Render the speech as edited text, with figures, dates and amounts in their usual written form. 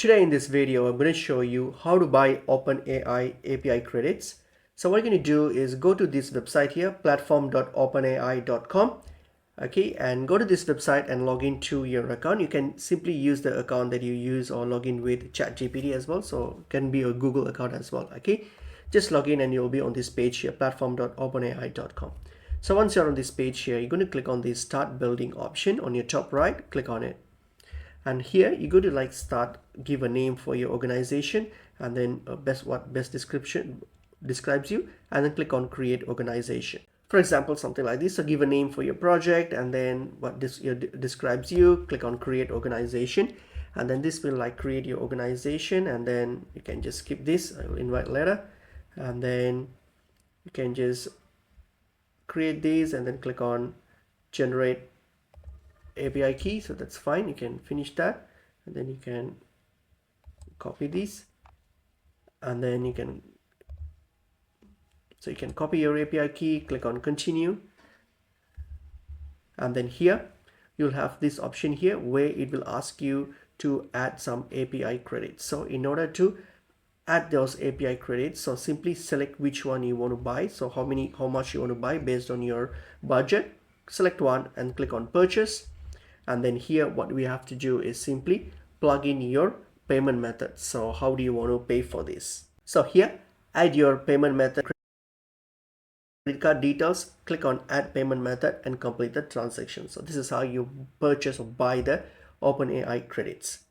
Today in this video, I'm going to show you how to buy OpenAI API credits. So what you're going to do is go to this website here, platform.openai.com. Okay, and go to this website and log into your account. You can simply use the account that you use or log in with ChatGPT as well. So it can be a Google account as well. Okay, just log in and you'll be on this page here, platform.openai.com. So once you're on this page here, you're going to click on the start building option on your top right, click on it. And here you go to start, give a name for your organization, and then best description describes you, and then click on create organization. For example, something like this. So give a name for your project, and then what this describes you, click on create organization, and then this will create your organization, and then you can just skip this. I will invite letter, and then you can just create these and then click on generate API key. So that's fine, you can finish that, and then you can copy these, and then you can copy your API key, click on continue, and then here you'll have this option here where it will ask you to add some API credits. So in order to add those API credits, so simply select which one you want to buy. So how much you want to buy based on your budget, select one and click on purchase. And then here what we have to do is simply plug in your payment method. So how do you want to pay for this? So here, add your payment method, credit card details, click on add payment method and complete the transaction. So this is how you purchase or buy the OpenAI credits.